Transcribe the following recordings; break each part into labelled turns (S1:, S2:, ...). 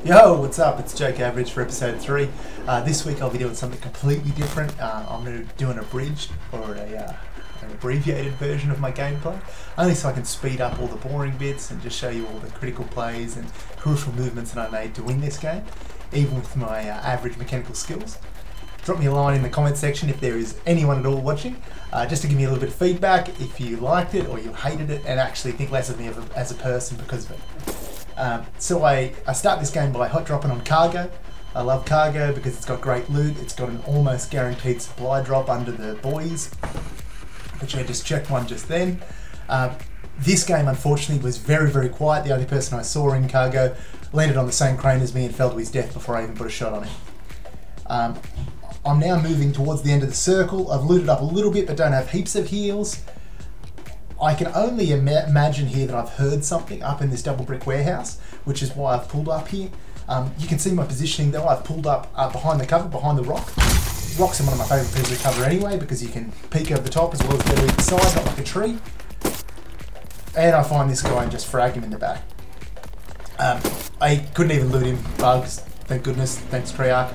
S1: Yo, what's up? It's Jake Average for episode 3. This week I'll be doing something completely different. I'm going to do an abridged or an abbreviated version of my gameplay, only so I can speed up all the boring bits and just show you all the critical plays and crucial movements that I made to win this game, even with my average mechanical skills. Drop me a line in the comment section if there is anyone at all watching, just to give me a little bit of feedback if you liked it or you hated it and actually think less of me as a person because of it. So I start this game by hot dropping on cargo. I love cargo because it's got great loot. It's got an almost guaranteed supply drop under the buoys, which I just checked one just then. This game unfortunately was very, very quiet. The only person I saw in cargo landed on the same crane as me and fell to his death before I even put a shot on him. I'm now moving towards the end of the circle. I've looted up a little bit but don't have heaps of heals. I can only imagine here that I've heard something up in this double brick warehouse, which is why I've pulled up here. You can see my positioning though. I've pulled up behind the cover, behind the rock. Rocks are one of my favourite pieces of cover anyway because you can peek over the top as well as go to either side, not like a tree. And I find this guy and just frag him in the back. I couldn't even loot him. Bugs, thank goodness, thanks Treyarch.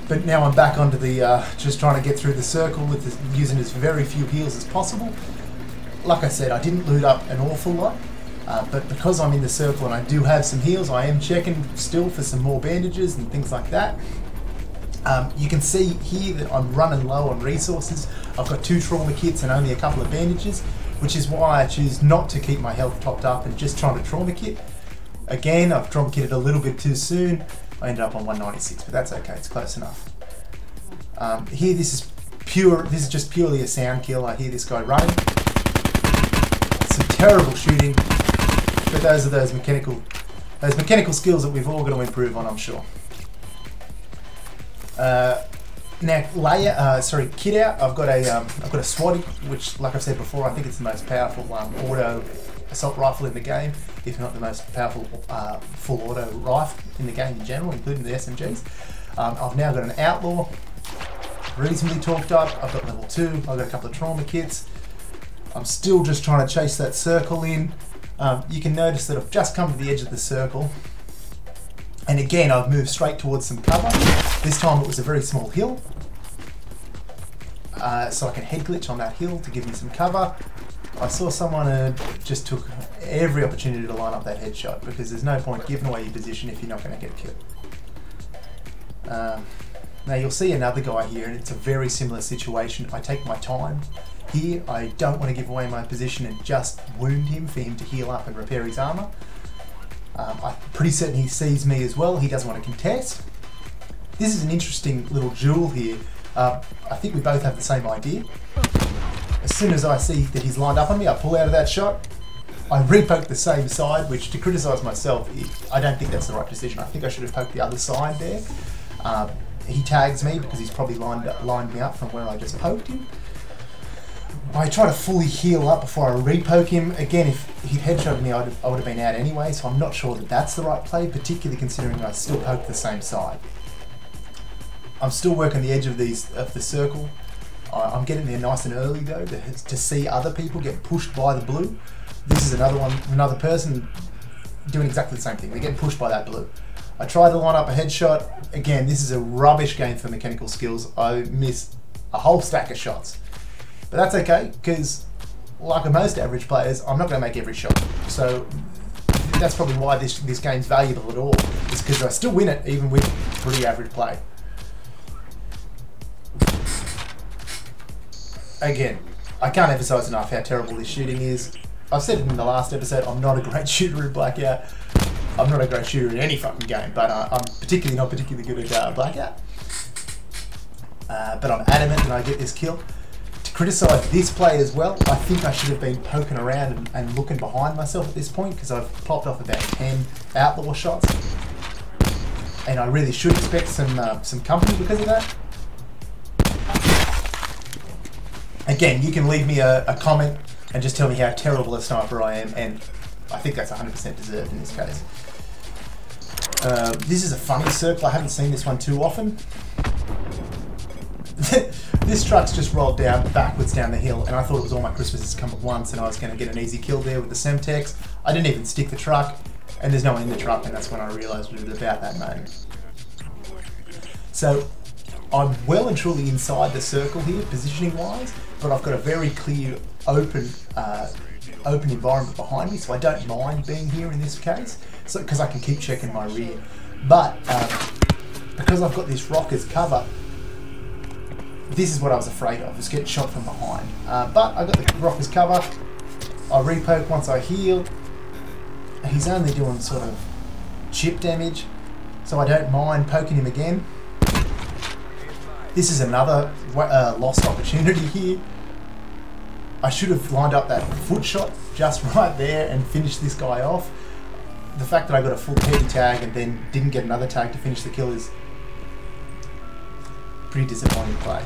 S1: But now I'm back onto the, just trying to get through the circle with this, using as very few heals as possible. Like I said, I didn't loot up an awful lot, but because I'm in the circle and I do have some heals, I am checking still for some more bandages and things like that. You can see here that I'm running low on resources. I've got 2 trauma kits and only a couple of bandages, which is why I choose not to keep my health topped up and just trying to trauma kit. Again, I've trauma kitted a little bit too soon. I ended up on 196, but that's okay, it's close enough. Here, this is just purely a sound kill. I hear this guy running. Some terrible shooting, but those are those mechanical skills that we've all got to improve on, I'm sure. Now, kit out. I've got a Swatty, which, like I've said before, I think it's the most powerful auto assault rifle in the game, if not the most powerful full auto rifle in the game in general, including the SMGs. I've now got an Outlaw, reasonably talked up. I've got level 2. I've got a couple of trauma kits. I'm still just trying to chase that circle in. You can notice that I've just come to the edge of the circle. And again, I've moved straight towards some cover. This time it was a very small hill. So I can head glitch on that hill to give me some cover. I saw someone who just took every opportunity to line up that headshot because there's no point giving away your position if you're not going to get killed. Now you'll see another guy here and it's a very similar situation. If I take my time here, I don't want to give away my position and just wound him for him to heal up and repair his armour. I'm pretty certain he sees me as well. He doesn't want to contest. This is an interesting little duel here. I think we both have the same idea. As soon as I see that he's lined up on me, I pull out of that shot. I repoke the same side, which to criticise myself, I don't think that's the right decision. I think I should have poked the other side there. He tags me because he's probably lined me up from where I just poked him. I try to fully heal up before I repoke him. Again, if he'd headshot me, I would have been out anyway, so I'm not sure that that's the right play, particularly considering I still poked the same side. I'm still working the edge of the circle. I'm getting there nice and early though to see other people get pushed by the blue. This is another person doing exactly the same thing. They're getting pushed by that blue. I tried to line up a headshot. Again, this is a rubbish game for mechanical skills. I missed a whole stack of shots. But that's okay, because like most average players, I'm not going to make every shot. So that's probably why this game's valuable at all, is because I still win it even with pretty average play. Again, I can't emphasise enough how terrible this shooting is. I've said it in the last episode, I'm not a great shooter in Blackout. I'm not a great shooter in any fucking game, but I'm not particularly good at Blackout. But I'm adamant that I get this kill. To criticise this play as well, I think I should have been poking around and looking behind myself at this point because I've popped off about 10 Outlaw shots. And I really should expect some company because of that. Again, you can leave me a comment and just tell me how terrible a sniper I am, and I think that's 100% deserved in this case. This is a funny circle. I haven't seen this one too often. This truck's just rolled backwards down the hill, and I thought it was all my Christmases come at once and I was going to get an easy kill there with the Semtex. I didn't even stick the truck. and there's no one in the truck, and that's when I realised it was about that moment. So I'm well and truly inside the circle here, positioning wise, but I've got a very clear open environment behind me, so I don't mind being here in this case, so because I can keep checking my rear. But because I've got this rock as cover, this is what I was afraid of, is getting shot from behind. But I got the rock as cover. I repoke once I heal. He's only doing sort of chip damage, so I don't mind poking him again. This is another lost opportunity here. I should have lined up that foot shot just right there and finished this guy off. The fact that I got a full heavy tag and then didn't get another tag to finish the kill is pretty disappointing play.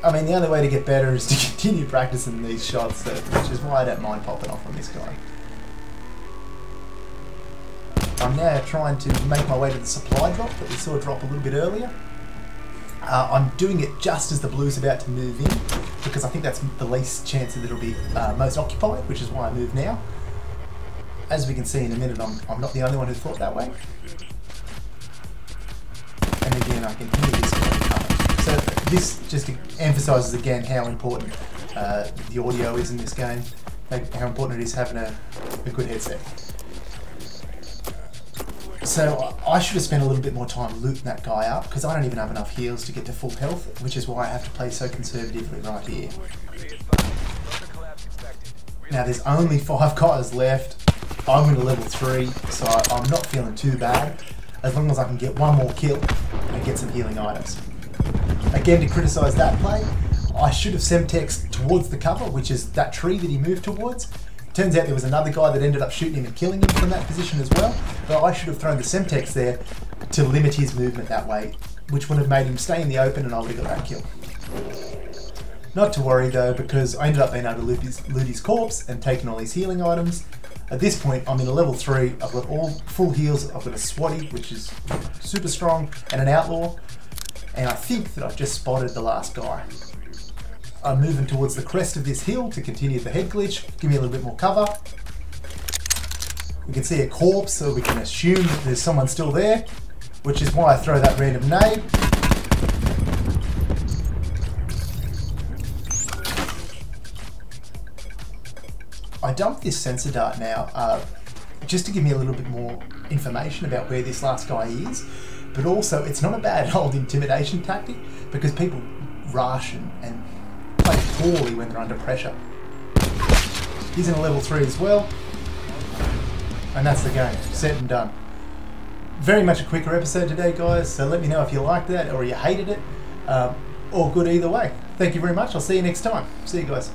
S1: I mean, the only way to get better is to continue practicing these shots, which is why I don't mind popping off on this guy. I'm now trying to make my way to the supply drop that we saw drop a little bit earlier. I'm doing it just as the blue's about to move in, because I think that's the least chance that it'll be most occupied, which is why I move now. As we can see in a minute, I'm not the only one who thought that way. And again, I can hear this guy coming. So this just emphasises again how important the audio is in this game, how important it is having a good headset. So I should have spent a little bit more time looting that guy up, because I don't even have enough heals to get to full health, which is why I have to play so conservatively right here. Now there's only 5 guys left. I'm in a level 3, so I'm not feeling too bad, as long as I can get one more kill and get some healing items. Again, to criticise that play, I should have Semtexed towards the cover, which is that tree that he moved towards. Turns out there was another guy that ended up shooting him and killing him from that position as well, but I should have thrown the Semtex there to limit his movement that way, which would have made him stay in the open and I would have got that kill. Not to worry though, because I ended up being able to loot his corpse and taking all his healing items. At this point, I'm in a level 3, I've got all full heals, I've got a Swatty, which is super strong, and an Outlaw, and I think that I've just spotted the last guy. I'm moving towards the crest of this hill to continue the head glitch, give me a little bit more cover. We can see a corpse, so we can assume that there's someone still there, which is why I throw that random nade. I dumped this sensor dart now just to give me a little bit more information about where this last guy is, but also it's not a bad old intimidation tactic, because people rush and play poorly when they're under pressure. He's in a level 3 as well, and that's the game, set and done. Very much a quicker episode today, guys, so let me know if you liked that or you hated it, or good either way. Thank you very much, I'll see you next time. See you guys.